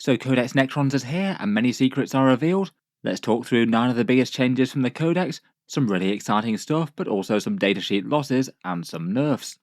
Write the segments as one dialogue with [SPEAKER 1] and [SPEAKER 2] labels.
[SPEAKER 1] So Codex Necrons is here, and many secrets are revealed. Let's talk through 9 of the biggest changes from the Codex, some really exciting stuff, but also some datasheet losses and some nerfs.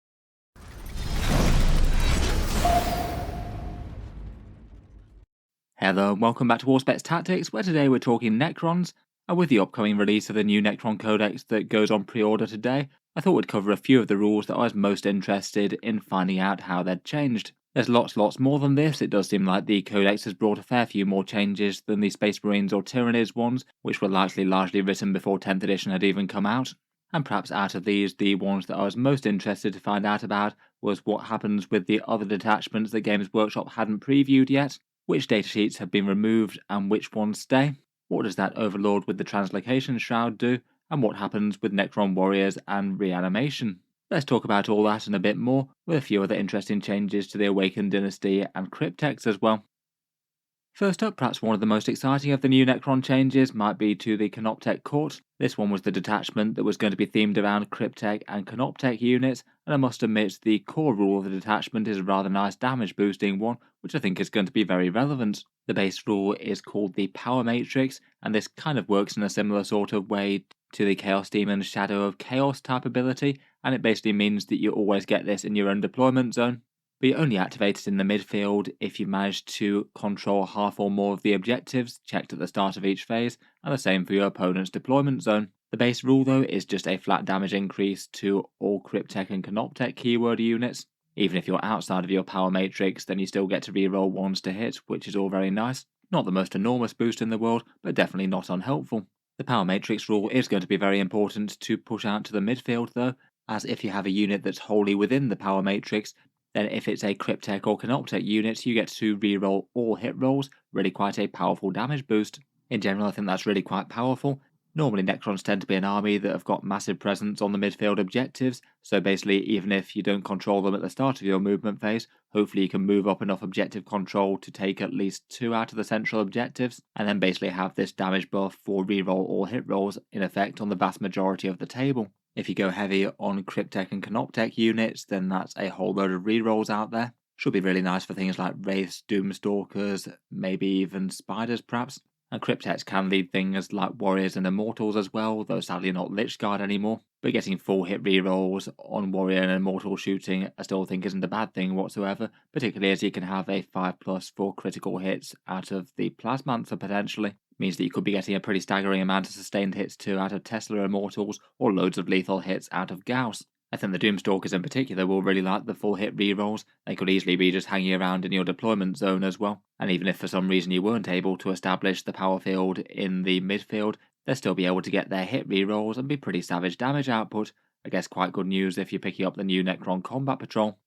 [SPEAKER 1] Hello and welcome back to Auspex Tactics, where today we're talking Necrons, and with the upcoming release of the new Necron Codex that goes on pre-order today, I thought we'd cover a few of the rules that I was most interested in finding out how they'd changed. There's lots more than this. It does seem like the Codex has brought a fair few more changes than the Space Marines or Tyranids ones, which were likely largely written before 10th edition had even come out. And perhaps out of these, the ones that I was most interested to find out about was what happens with the other detachments that Games Workshop hadn't previewed yet, which datasheets have been removed and which ones stay, what does that Overlord with the Translocation Shroud do, and what happens with Necron Warriors and Reanimation. Let's talk about all that and a bit more, with a few other interesting changes to the Awakened Dynasty and Cryptek as well. First up, perhaps one of the most exciting of the new Necron changes might be to the Canoptek Court. This one was the detachment that was going to be themed around Cryptek and Canoptek units, and I must admit the core rule of the detachment is a rather nice damage boosting one, which I think is going to be very relevant. The base rule is called the Power Matrix, and this kind of works in a similar sort of way to the Chaos Demon Shadow of Chaos type ability, and it basically means that you always get this in your own deployment zone. But you only activate it in the midfield if you manage to control half or more of the objectives checked at the start of each phase, and the same for your opponent's deployment zone. The base rule though is just a flat damage increase to all Cryptek and Canoptek keyword units. Even if you're outside of your power matrix, then you still get to reroll ones to hit, which is all very nice. Not the most enormous boost in the world, but definitely not unhelpful. The power matrix rule is going to be very important to push out to the midfield though, as if you have a unit that's wholly within the power matrix, then if it's a Cryptek or Canoptek unit, you get to reroll all hit rolls, really quite a powerful damage boost. In general, I think that's really quite powerful. Normally Necrons tend to be an army that have got massive presence on the midfield objectives, so basically even if you don't control them at the start of your movement phase, hopefully you can move up enough objective control to take at least 2 out of the central objectives, and then basically have this damage buff for reroll all hit rolls in effect on the vast majority of the table. If you go heavy on Cryptek and Canoptek units, then that's a whole load of rerolls out there. Should be really nice for things like Wraiths, Doomstalkers, maybe even Spiders perhaps. And Crypteks can lead things like Warriors and Immortals as well, though sadly not Lichguard anymore. But getting full hit rerolls on Warrior and Immortal shooting I still think isn't a bad thing whatsoever, particularly as you can have a 5+ for critical hits out of the Plasmancer potentially. Means that you could be getting a pretty staggering amount of sustained hits too out of Tesla Immortals, or loads of lethal hits out of Gauss. I think the Doomstalkers in particular will really like the full hit rerolls. They could easily be just hanging around in your deployment zone as well, and even if for some reason you weren't able to establish the power field in the midfield, they'll still be able to get their hit rerolls and be pretty savage damage output. I guess quite good news if you're picking up the new Necron Combat Patrol.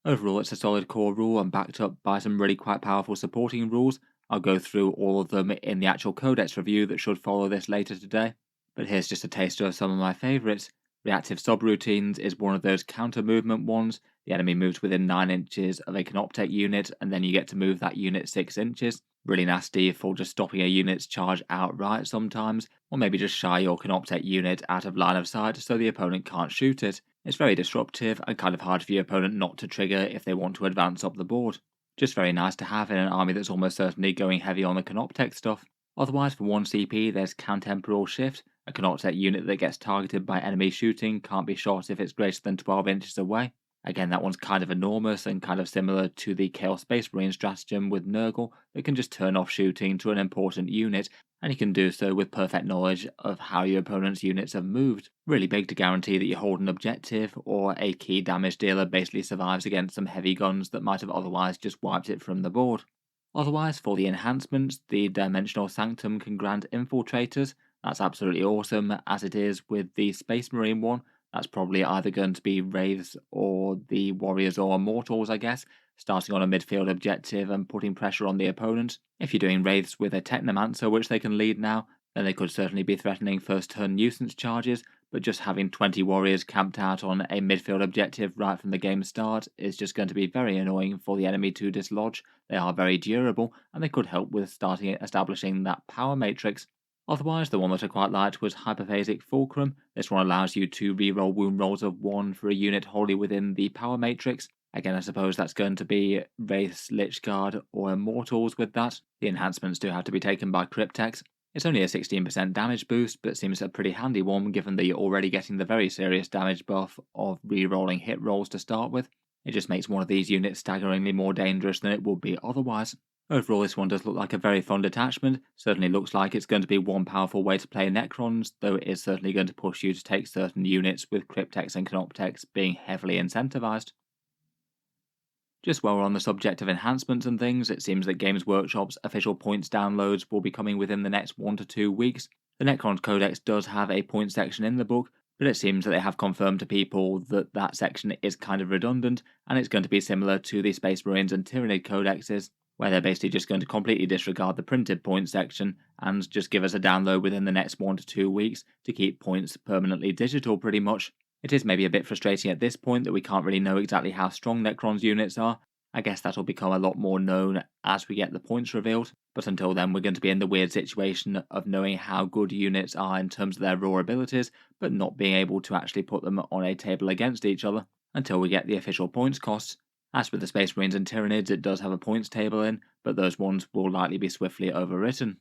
[SPEAKER 1] Overall, it's a solid core rule and backed up by some really quite powerful supporting rules. I'll go through all of them in the actual Codex review that should follow this later today, but here's just a taster of some of my favourites. Reactive subroutines is one of those counter movement ones. The enemy moves within 9 inches of a Canoptek unit, and then you get to move that unit 6 inches. Really nasty for just stopping a unit's charge outright sometimes, or maybe just shy your Canoptek unit out of line of sight so the opponent can't shoot it. It's very disruptive and kind of hard for your opponent not to trigger if they want to advance up the board. Just very nice to have in an army that's almost certainly going heavy on the Canoptek stuff. Otherwise, for 1 CP, there's Cantemporal Shift. A Canoptek unit that gets targeted by enemy shooting can't be shot if it's greater than 12 inches away. Again, that one's kind of enormous and kind of similar to the Chaos Space Marine stratagem with Nurgle that can just turn off shooting to an important unit, and you can do so with perfect knowledge of how your opponent's units have moved. Really big to guarantee that you hold an objective, or a key damage dealer basically survives against some heavy guns that might have otherwise just wiped it from the board. Otherwise, for the enhancements, the Dimensional Sanctum can grant Infiltrators. That's absolutely awesome, as it is with the Space Marine one. That's probably either going to be Wraiths or the Warriors or Immortals, I guess, starting on a midfield objective and putting pressure on the opponent. If you're doing Wraiths with a Technomancer, which they can lead now, then they could certainly be threatening first turn nuisance charges, but just having 20 Warriors camped out on a midfield objective right from the game start is just going to be very annoying for the enemy to dislodge. They are very durable, and they could help with establishing that power matrix. Otherwise, the one that I quite liked was Hyperphasic Fulcrum. This one allows you to reroll wound rolls of 1 for a unit wholly within the power matrix. Again, I suppose that's going to be Wraiths, Lichguard, or Immortals with that. The enhancements do have to be taken by Cryptek. It's only a 16% damage boost, but seems a pretty handy one given that you're already getting the very serious damage buff of re-rolling hit rolls to start with. It just makes one of these units staggeringly more dangerous than it would be otherwise. Overall, this one does look like a very fun detachment. Certainly looks like it's going to be one powerful way to play Necrons, though it is certainly going to push you to take certain units, with Cryptek and Canoptek being heavily incentivized. Just while we're on the subject of enhancements and things, it seems that Games Workshop's official points downloads will be coming within the next 1 to 2 weeks. The Necrons Codex does have a point section in the book, but it seems that they have confirmed to people that that section is kind of redundant, and it's going to be similar to the Space Marines and Tyranid codexes, where they're basically just going to completely disregard the printed points section and just give us a download within the next 1 to 2 weeks to keep points permanently digital pretty much. It is maybe a bit frustrating at this point that we can't really know exactly how strong Necron's units are. I guess that'll become a lot more known as we get the points revealed, but until then we're going to be in the weird situation of knowing how good units are in terms of their raw abilities, but not being able to actually put them on a table against each other until we get the official points costs. As with the Space Marines and Tyranids, it does have a points table in, but those ones will likely be swiftly overwritten.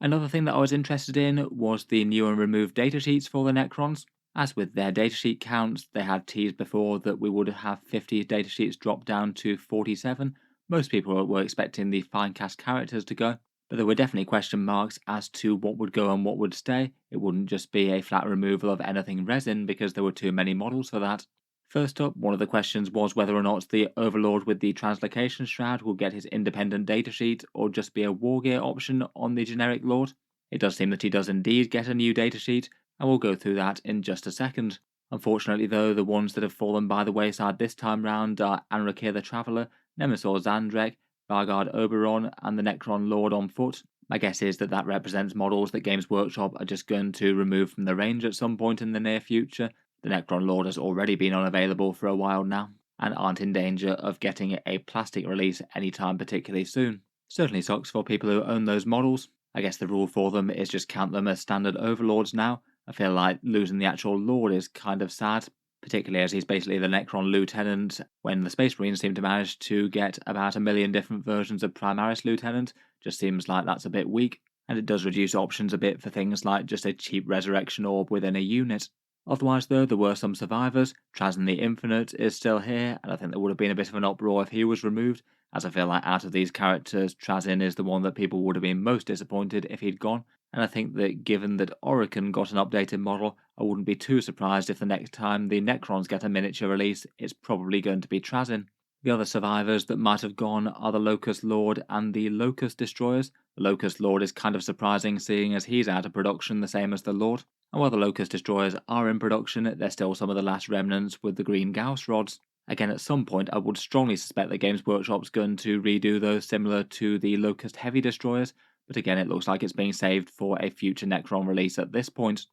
[SPEAKER 1] Another thing that I was interested in was the new and removed datasheets for the Necrons. As with their datasheet counts, they had teased before that we would have 50 datasheets drop down to 47. Most people were expecting the fine cast characters to go, but there were definitely question marks as to what would go and what would stay. It wouldn't just be a flat removal of anything resin because there were too many models for that. First up, one of the questions was whether or not the Overlord with the Translocation Shroud will get his independent datasheet or just be a war gear option on the generic Lord. It does seem that he does indeed get a new datasheet, and we'll go through that in just a second. Unfortunately though, the ones that have fallen by the wayside this time round are Anrakir the Traveller, Nemesaur Zandrek, Vargard Oberon, and the Necron Lord on foot. My guess is that represents models that Games Workshop are just going to remove from the range at some point in the near future. The Necron Lord has already been unavailable for a while now, and aren't in danger of getting a plastic release anytime particularly soon. Certainly sucks for people who own those models. I guess the rule for them is just count them as standard Overlords now. I feel like losing the actual Lord is kind of sad, particularly as he's basically the Necron Lieutenant, when the Space Marines seem to manage to get about 1 million different versions of Primaris Lieutenant. Just seems like that's a bit weak, and it does reduce options a bit for things like just a cheap resurrection orb within a unit. Otherwise though, there were some survivors. Trazyn the Infinite is still here, and I think there would have been a bit of an uproar if he was removed, as I feel like out of these characters, Trazyn is the one that people would have been most disappointed if he'd gone, and I think that given that Orokin got an updated model, I wouldn't be too surprised if the next time the Necrons get a miniature release, it's probably going to be Trazyn. The other survivors that might have gone are the Locust Lord and the Locust Destroyers. The Locust Lord is kind of surprising seeing as he's out of production the same as the Lord. And while the Locust Destroyers are in production, they're still some of the last remnants with the green Gauss rods. Again, at some point I would strongly suspect that Games Workshop's going to redo those similar to the Locust Heavy Destroyers, but again it looks like it's being saved for a future Necron release at this point.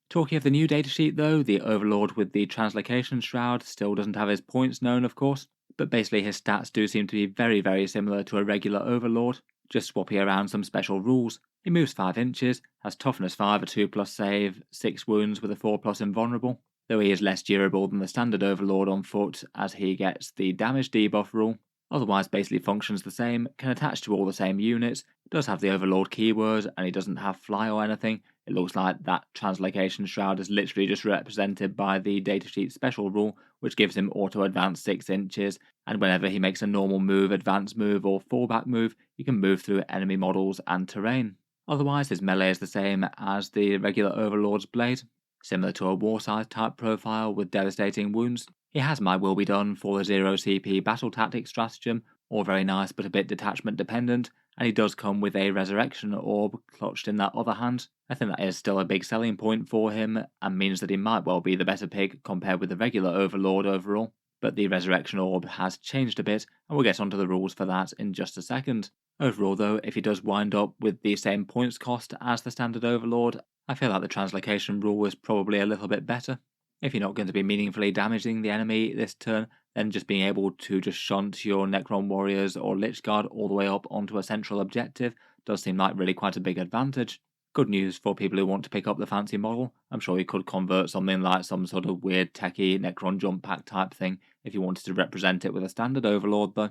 [SPEAKER 1] Talking of the new datasheet though, the Overlord with the Translocation Shroud still doesn't have his points known of course, but basically his stats do seem to be very similar to a regular Overlord, just swapping around some special rules. He moves 5 inches, has toughness 5, a 2+ save, 6 wounds with a 4+ invulnerable, though he is less durable than the standard Overlord on foot as he gets the damage debuff rule. Otherwise basically functions the same, can attach to all the same units, does have the Overlord keyword, and he doesn't have fly or anything. It looks like that Translocation Shroud is literally just represented by the datasheet special rule, which gives him auto advance 6 inches, and whenever he makes a normal move, advance move, or fallback move, he can move through enemy models and terrain. Otherwise, his melee is the same as the regular Overlord's blade, similar to a Warsize type profile with devastating wounds. He has My Will Be Done for the 0 CP battle tactics stratagem, all very nice but a bit detachment dependent, and he does come with a resurrection orb clutched in that other hand. I think that is still a big selling point for him, and means that he might well be the better pick compared with the regular Overlord overall. But the resurrection orb has changed a bit, and we'll get onto the rules for that in just a second. Overall though, if he does wind up with the same points cost as the standard Overlord, I feel like the translocation rule is probably a little bit better. If you're not going to be meaningfully damaging the enemy this turn, then just being able to just shunt your Necron Warriors or Lichguard all the way up onto a central objective does seem like really quite a big advantage. Good news for people who want to pick up the fancy model. I'm sure you could convert something like some sort of weird techie Necron jump pack type thing if you wanted to represent it with a standard Overlord though.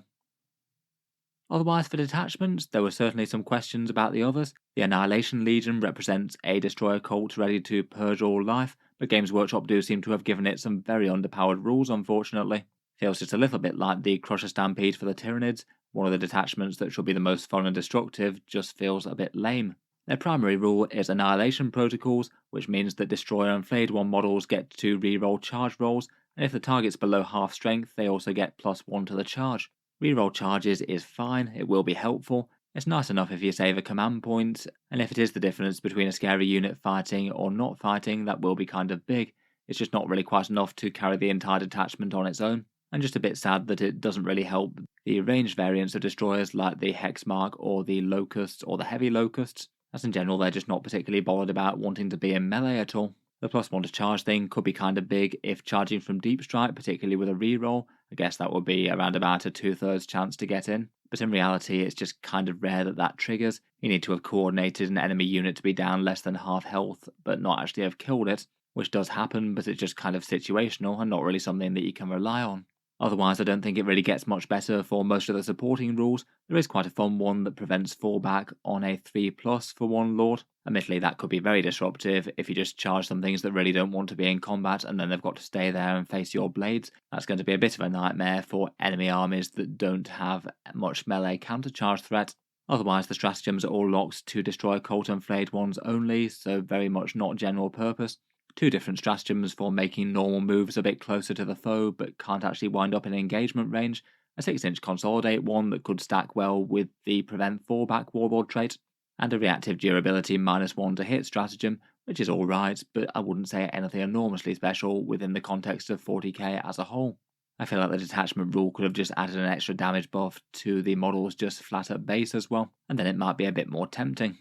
[SPEAKER 1] Otherwise, for detachments, there were certainly some questions about the others. The Annihilation Legion represents a destroyer cult ready to purge all life, but Games Workshop do seem to have given it some very underpowered rules, unfortunately. Feels just a little bit like the Crusher Stampede for the Tyranids. One of the detachments that should be the most fun and destructive just feels a bit lame. Their primary rule is Annihilation Protocols, which means that Destroyer and Flayed One models get to reroll charge rolls, and if the target's below half strength, they also get +1 to the charge. Reroll charges is fine, it will be helpful. It's nice enough if you save a command point, and if it is the difference between a scary unit fighting or not fighting, that will be kind of big. It's just not really quite enough to carry the entire detachment on its own, and just a bit sad that it doesn't really help the ranged variants of destroyers like the Hexmark or the Locusts or the Heavy Locusts, as in general they're just not particularly bothered about wanting to be in melee at all. The +1 to charge thing could be kind of big if charging from Deep Strike, particularly with a reroll. I guess that would be around about a 2/3 chance to get in. But in reality, it's just kind of rare that that triggers. You need to have coordinated an enemy unit to be down less than half health, but not actually have killed it, which does happen, but it's just kind of situational and not really something that you can rely on. Otherwise, I don't think it really gets much better for most of the supporting rules. There is quite a fun one that prevents fallback on a 3+ for one Lord. Admittedly, that could be very disruptive if you just charge some things that really don't want to be in combat and then they've got to stay there and face your blades. That's going to be a bit of a nightmare for enemy armies that don't have much melee countercharge threat. Otherwise, the stratagems are all locked to destroy cult and flayed ones only, so very much not general purpose. Two different stratagems for making normal moves a bit closer to the foe but can't actually wind up in engagement range, a 6-inch consolidate one that could stack well with the prevent fallback warlord trait, and a reactive durability -1 to hit stratagem, which is alright, but I wouldn't say anything enormously special within the context of 40k as a whole. I feel like the detachment rule could have just added an extra damage buff to the models just flat at base as well, and then it might be a bit more tempting.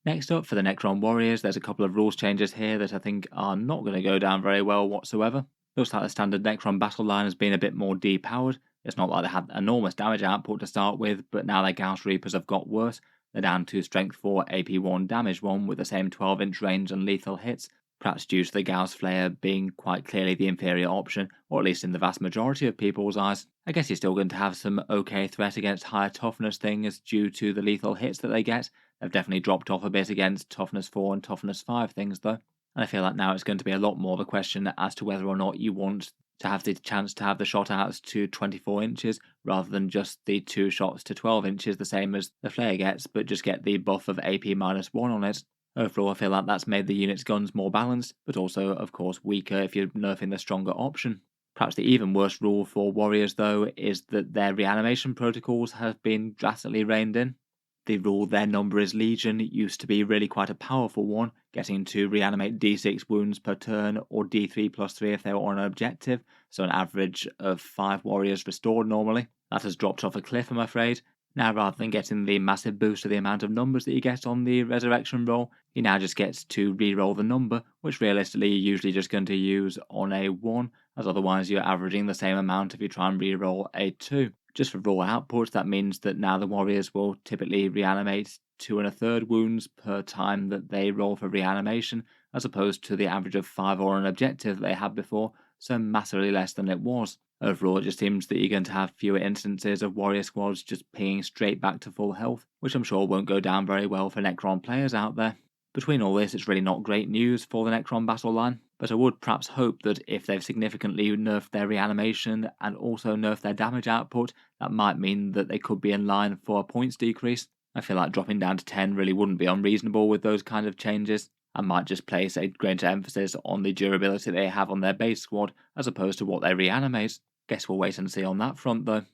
[SPEAKER 1] Next up, for the Necron Warriors, there's a couple of rules changes here that I think are not going to go down very well whatsoever. Looks like the standard Necron battle line has been a bit more depowered. It's not like they had enormous damage output to start with, but now their Gauss Reapers have got worse. They're down to Strength 4, AP 1, Damage 1 with the same 12-inch range and lethal hits, perhaps due to the Gauss Flayer being quite clearly the inferior option, or at least in the vast majority of people's eyes. I guess you're still going to have some okay threat against higher toughness things due to the lethal hits that they get. They've definitely dropped off a bit against toughness 4 and toughness 5 things though. And I feel like now it's going to be a lot more of a question as to whether or not you want to have the chance to have the shot outs to 24 inches rather than just the 2 shots to 12 inches, the same as the Flayer gets, but just get the buff of AP -1 on it. Overall, I feel like that's made the unit's guns more balanced, but also, of course, weaker if you're nerfing the stronger option. Perhaps the even worse rule for Warriors, though, is that their reanimation protocols have been drastically reined in. The rule their number is Legion used to be really quite a powerful one, getting to reanimate D6 wounds per turn or D3+3 if they were on an objective, so an average of 5 warriors restored normally. That has dropped off a cliff, I'm afraid. Now, rather than getting the massive boost of the amount of numbers that you get on the resurrection roll, you now just get to re-roll the number, which realistically you're usually just going to use on a 1, as otherwise you're averaging the same amount if you try and re-roll a 2. Just for raw output, that means that now the Warriors will typically reanimate 2 1/3 wounds per time that they roll for reanimation, as opposed to the average of 5 or an objective they had before, so massively less than it was. Overall, it just seems that you're going to have fewer instances of Warrior squads just pinging straight back to full health, which I'm sure won't go down very well for Necron players out there. Between all this, it's really not great news for the Necron battle line, but I would perhaps hope that if they've significantly nerfed their reanimation and also nerfed their damage output, that might mean that they could be in line for a points decrease. I feel like dropping down to 10 really wouldn't be unreasonable with those kind of changes, and might just place a greater emphasis on the durability they have on their base squad as opposed to what they reanimate. Guess we'll wait and see on that front though.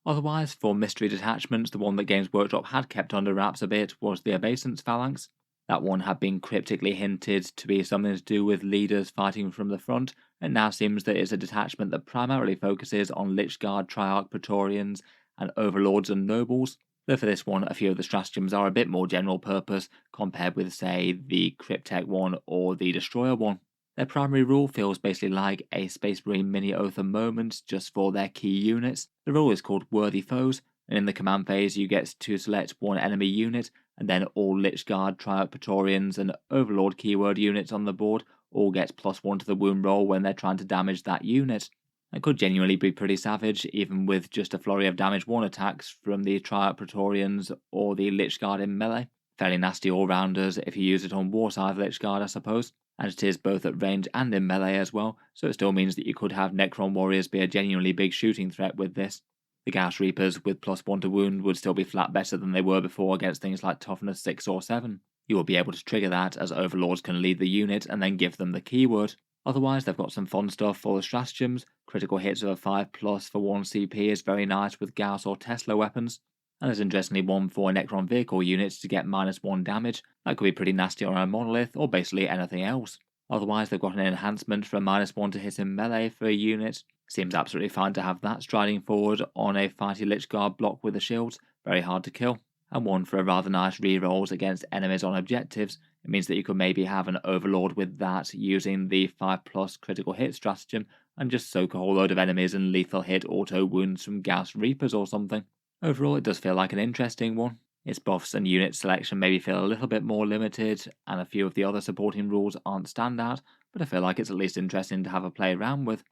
[SPEAKER 1] Otherwise, for mystery detachments, the one that Games Workshop had kept under wraps a bit was the Obeisance Phalanx. That one had been cryptically hinted to be something to do with leaders fighting from the front, and now seems that it's a detachment that primarily focuses on Lichguard, Triarch, Praetorians, and Overlords and Nobles. Though for this one, a few of the stratagems are a bit more general purpose compared with, say, the Cryptek one or the Destroyer one. Their primary rule feels basically like a Space Marine mini Oath moment just for their key units. The rule is called Worthy Foes, and in the command phase you get to select one enemy unit and then all Lich Guard, Triarch Praetorians, and Overlord keyword units on the board all get +1 to the wound roll when they're trying to damage that unit. That could genuinely be pretty savage, even with just a flurry of damage 1 attacks from the Triarch Praetorians or the Lich Guard in melee. Fairly nasty all-rounders if you use it on Warscythe Lich Guard, I suppose. And it is both at range and in melee as well, so it still means that you could have Necron Warriors be a genuinely big shooting threat with this. The Gauss Reapers with +1 to wound would still be flat better than they were before against things like toughness 6 or 7. You will be able to trigger that as Overlords can lead the unit and then give them the keyword. Otherwise, they've got some fun stuff for the stratagems. Critical hits of a 5+ for 1 CP is very nice with Gauss or Tesla weapons. And there's interestingly one for Necron vehicle units to get -1 damage. That could be pretty nasty on a monolith or basically anything else. Otherwise, they've got an enhancement for a -1 to hit in melee for a unit. Seems absolutely fine to have that striding forward on a fighty Lich Guard block with the shields, very hard to kill. And one for a rather nice rerolls against enemies on objectives. It means that you could maybe have an Overlord with that using the 5+ critical hit stratagem and just soak a whole load of enemies and lethal hit auto wounds from Gauss Reapers or something. Overall, it does feel like an interesting one. Its buffs and unit selection maybe feel a little bit more limited, and a few of the other supporting rules aren't standout, but I feel like it's at least interesting to have a play around with.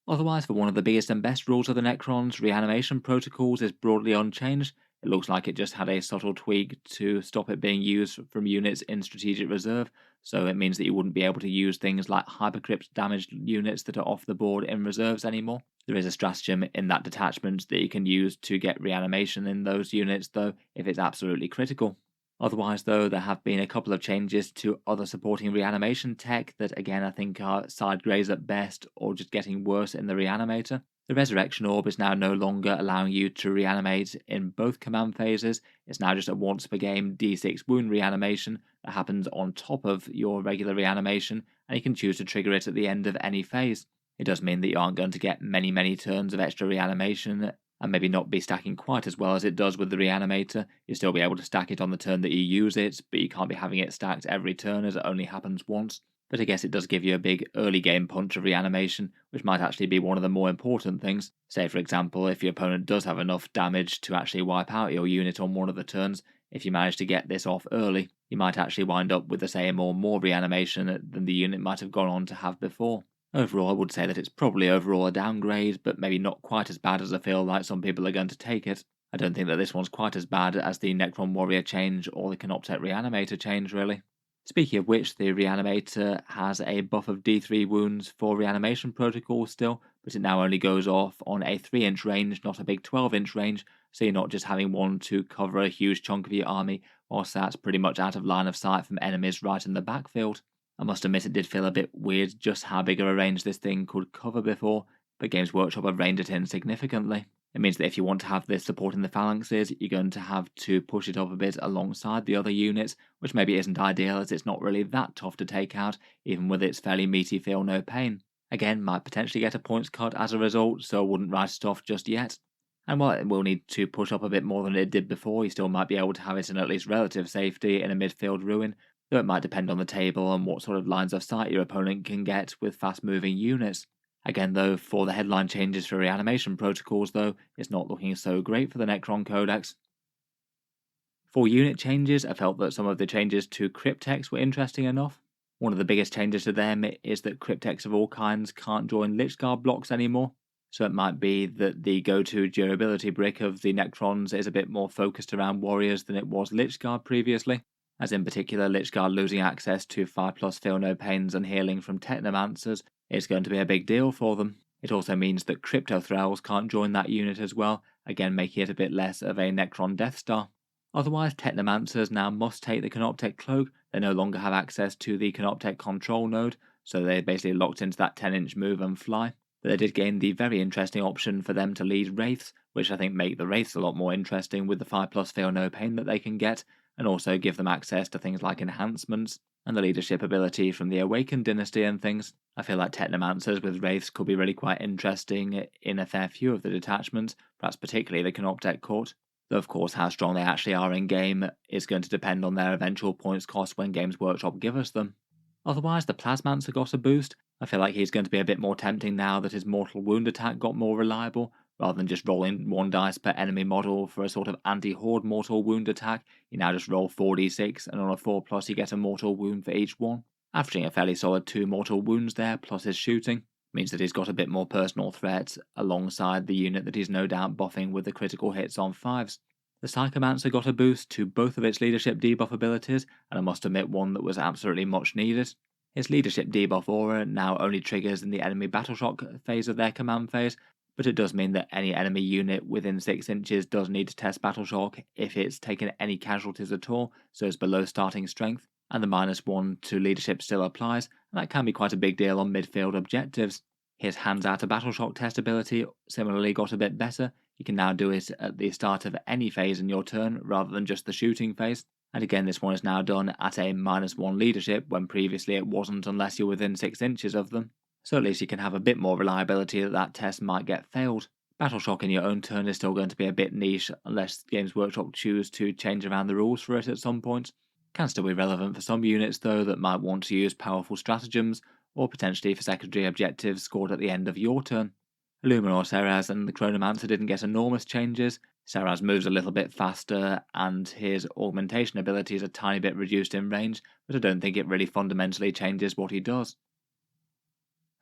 [SPEAKER 1] Otherwise, for one of the biggest and best rules of the Necrons, Reanimation Protocols is broadly unchanged. It looks like it just had a subtle tweak to stop it being used from units in Strategic Reserve, so it means that you wouldn't be able to use things like Hypercrypt damaged units that are off the board in reserves anymore. There is a stratagem in that detachment that you can use to get reanimation in those units, though, if it's absolutely critical. Otherwise, though, there have been a couple of changes to other supporting reanimation tech that, again, I think are side greys at best or just getting worse in the Reanimator. The Resurrection Orb is now no longer allowing you to reanimate in both command phases. It's now just a once per game d6 wound reanimation that happens on top of your regular reanimation, and you can choose to trigger it at the end of any phase. It does mean that you aren't going to get many turns of extra reanimation, and maybe not be stacking quite as well as it does with the Reanimator. You'll still be able to stack it on the turn that you use it, but you can't be having it stacked every turn as it only happens once. But I guess it does give you a big early game punch of reanimation, which might actually be one of the more important things. Say for example, if your opponent does have enough damage to actually wipe out your unit on one of the turns, if you manage to get this off early, you might actually wind up with the same or more reanimation than the unit might have gone on to have before. Overall, I would say that it's probably overall a downgrade, but maybe not quite as bad as I feel like some people are going to take it. I don't think that this one's quite as bad as the Necron Warrior change or the Canoptek Reanimator change, really. Speaking of which, the Reanimator has a buff of D3 wounds for reanimation protocol still, but it now only goes off on a 3-inch range, not a big 12-inch range, so you're not just having one to cover a huge chunk of your army, whilst that's pretty much out of line of sight from enemies right in the backfield. I must admit it did feel a bit weird just how big of a range this thing could cover before, but Games Workshop have reined it in significantly. It means that if you want to have this supporting the phalanxes, you're going to have to push it up a bit alongside the other units, which maybe isn't ideal as it's not really that tough to take out, even with its fairly meaty feel no pain. Again, might potentially get a points cut as a result, so I wouldn't write it off just yet. And while it will need to push up a bit more than it did before, you still might be able to have it in at least relative safety in a midfield ruin, though it might depend on the table and what sort of lines of sight your opponent can get with fast-moving units. Again though, for the headline changes for reanimation protocols though, it's not looking so great for the Necron Codex. For unit changes, I felt that some of the changes to Crypteks were interesting enough. One of the biggest changes to them is that Crypteks of all kinds can't join Lich Guard blocks anymore, so it might be that the go-to durability brick of the Necrons is a bit more focused around warriors than it was Lich Guard previously, as in particular Lich Guard losing access to 5+ feel no pains and healing from Technomancers is going to be a big deal for them. It also means that Crypto Thralls can't join that unit as well, again making it a bit less of a Necron Death Star. Otherwise, Technomancers now must take the Canoptek Cloak. They no longer have access to the Canoptek Control node, so they're basically locked into that 10-inch move and fly. But they did gain the very interesting option for them to lead Wraiths, which I think make the Wraiths a lot more interesting with the 5+ feel no pain that they can get, and also give them access to things like enhancements and the leadership ability from the Awakened Dynasty and things. I feel like Technomancers with Wraiths could be really quite interesting in a fair few of the detachments, perhaps particularly the Canoptek Court. Though of course how strong they actually are in game is going to depend on their eventual points cost when Games Workshop give us them. Otherwise, the Plasmancer got a boost. I feel like he's going to be a bit more tempting now that his mortal wound attack got more reliable, Rather than just rolling 1 dice per enemy model for a sort of anti-horde mortal wound attack, you now just roll 4d6, and on a 4+ you get a mortal wound for each one. Averaging a fairly solid 2 mortal wounds there, plus his shooting, means that he's got a bit more personal threat alongside the unit that he's no doubt buffing with the critical hits on 5s. The Psychomancer got a boost to both of its leadership debuff abilities, and I must admit one that was absolutely much needed. His leadership debuff aura now only triggers in the enemy battleshock phase of their command phase, but it does mean that any enemy unit within 6 inches does need to test battleshock if it's taken any casualties at all, so it's below starting strength, and the -1 to leadership still applies, and that can be quite a big deal on midfield objectives. His hands out a battleshock test ability similarly got a bit better. You can now do it at the start of any phase in your turn rather than just the shooting phase. And again, this one is now done at a -1 leadership when previously it wasn't unless you're within 6 inches of them. So at least you can have a bit more reliability that test might get failed. Battleshock in your own turn is still going to be a bit niche unless Games Workshop choose to change around the rules for it at some point. Can still be relevant for some units though that might want to use powerful stratagems, or potentially for secondary objectives scored at the end of your turn. Illuminor, Seraz and the Chronomancer didn't get enormous changes. Seraz moves a little bit faster and his augmentation ability is a tiny bit reduced in range, but I don't think it really fundamentally changes what he does.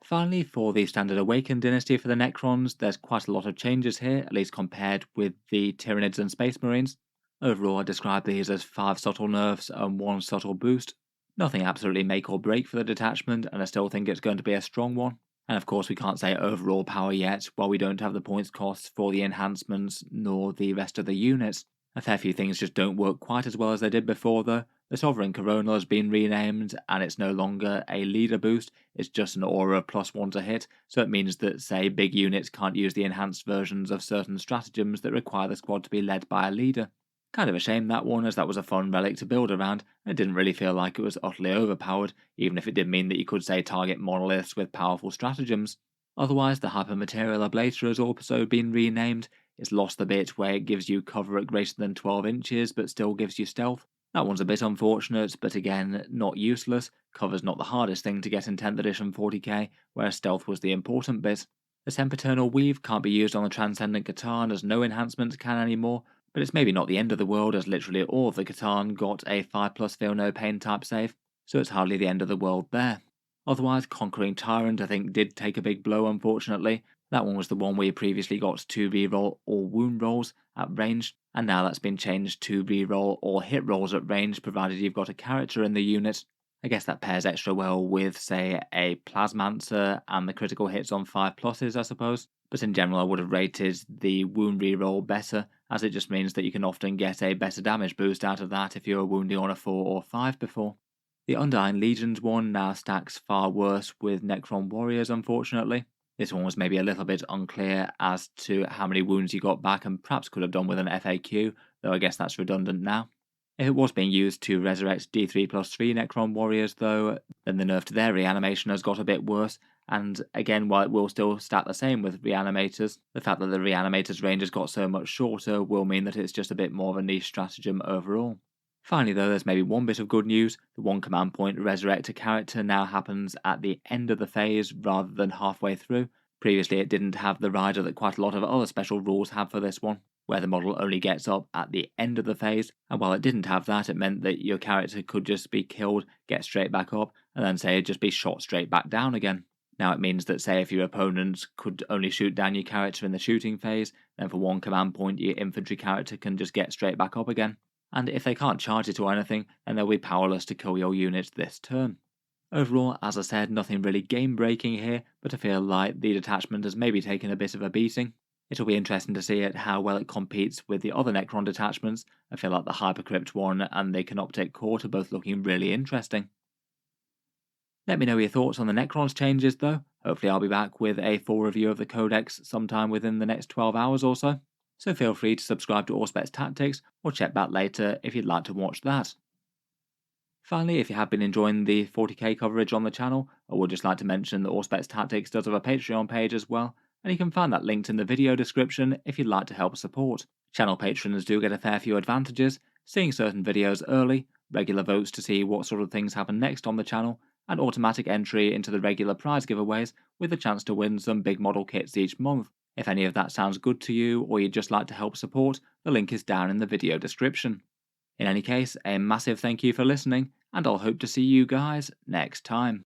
[SPEAKER 1] Finally, for the standard Awakened Dynasty for the Necrons, there's quite a lot of changes here, at least compared with the Tyranids and Space Marines. Overall, I describe these as 5 subtle nerfs and 1 subtle boost. Nothing absolutely make or break for the detachment, and I still think it's going to be a strong one. And of course we can't say overall power yet, while we don't have the points costs for the enhancements nor the rest of the units. A fair few things just don't work quite as well as they did before though. The Sovereign Coronal has been renamed, and it's no longer a leader boost, it's just an aura +1 to hit, so it means that, say, big units can't use the enhanced versions of certain stratagems that require the squad to be led by a leader. Kind of a shame that one, as that was a fun relic to build around, and it didn't really feel like it was utterly overpowered, even if it did mean that you could, say, target monoliths with powerful stratagems. Otherwise, the Hypermaterial Ablator has also been renamed. It's lost the bit where it gives you cover at greater than 12 inches, but still gives you stealth. That one's a bit unfortunate, but again, not useless. Cover's not the hardest thing to get in 10th edition 40k, whereas stealth was the important bit. The Sempiternal Weave can't be used on the Transcendent Catan, as no enhancements can anymore, but it's maybe not the end of the world, as literally all of the Catan got a 5+ Feel No Pain type save, so it's hardly the end of the world there. Otherwise, Conquering Tyrant I think did take a big blow unfortunately. That one was the one where you previously got 2 reroll or wound rolls at range, and now that's been changed to reroll or hit rolls at range provided you've got a character in the unit. I guess that pairs extra well with, say, a Plasmancer and the critical hits on 5+s, I suppose. But in general I would have rated the wound reroll better, as it just means that you can often get a better damage boost out of that if you were wounding on a 4 or 5 before. The Undying Legions one now stacks far worse with Necron Warriors unfortunately. This one was maybe a little bit unclear as to how many wounds you got back and perhaps could have done with an FAQ, though I guess that's redundant now. If it was being used to resurrect D3+3 Necron Warriors though, then the nerf to their reanimation has got a bit worse, and again while it will still stat the same with reanimators, the fact that the reanimators range has got so much shorter will mean that it's just a bit more of a niche stratagem overall. Finally though, there's maybe one bit of good news. The 1 command point resurrect a character now happens at the end of the phase rather than halfway through. Previously it didn't have the rider that quite a lot of other special rules have for this one, where the model only gets up at the end of the phase, and while it didn't have that, it meant that your character could just be killed, get straight back up, and then say just be shot straight back down again. Now it means that, say, if your opponent could only shoot down your character in the shooting phase, then for 1 command point your infantry character can just get straight back up again. And if they can't charge it or anything, then they'll be powerless to kill your units this turn. Overall, as I said, nothing really game-breaking here, but I feel like the detachment has maybe taken a bit of a beating. It'll be interesting to see how well it competes with the other Necron detachments. I feel like the Hypercrypt one and the Canoptek Court are both looking really interesting. Let me know your thoughts on the Necron's changes though. Hopefully I'll be back with a full review of the Codex sometime within the next 12 hours or so. So feel free to subscribe to Auspex Tactics or check back later if you'd like to watch that. Finally, if you have been enjoying the 40k coverage on the channel, I would just like to mention that Auspex Tactics does have a Patreon page as well, and you can find that linked in the video description if you'd like to help support. Channel patrons do get a fair few advantages, seeing certain videos early, regular votes to see what sort of things happen next on the channel, and automatic entry into the regular prize giveaways with a chance to win some big model kits each month. If any of that sounds good to you, or you'd just like to help support, the link is down in the video description. In any case, a massive thank you for listening, and I'll hope to see you guys next time.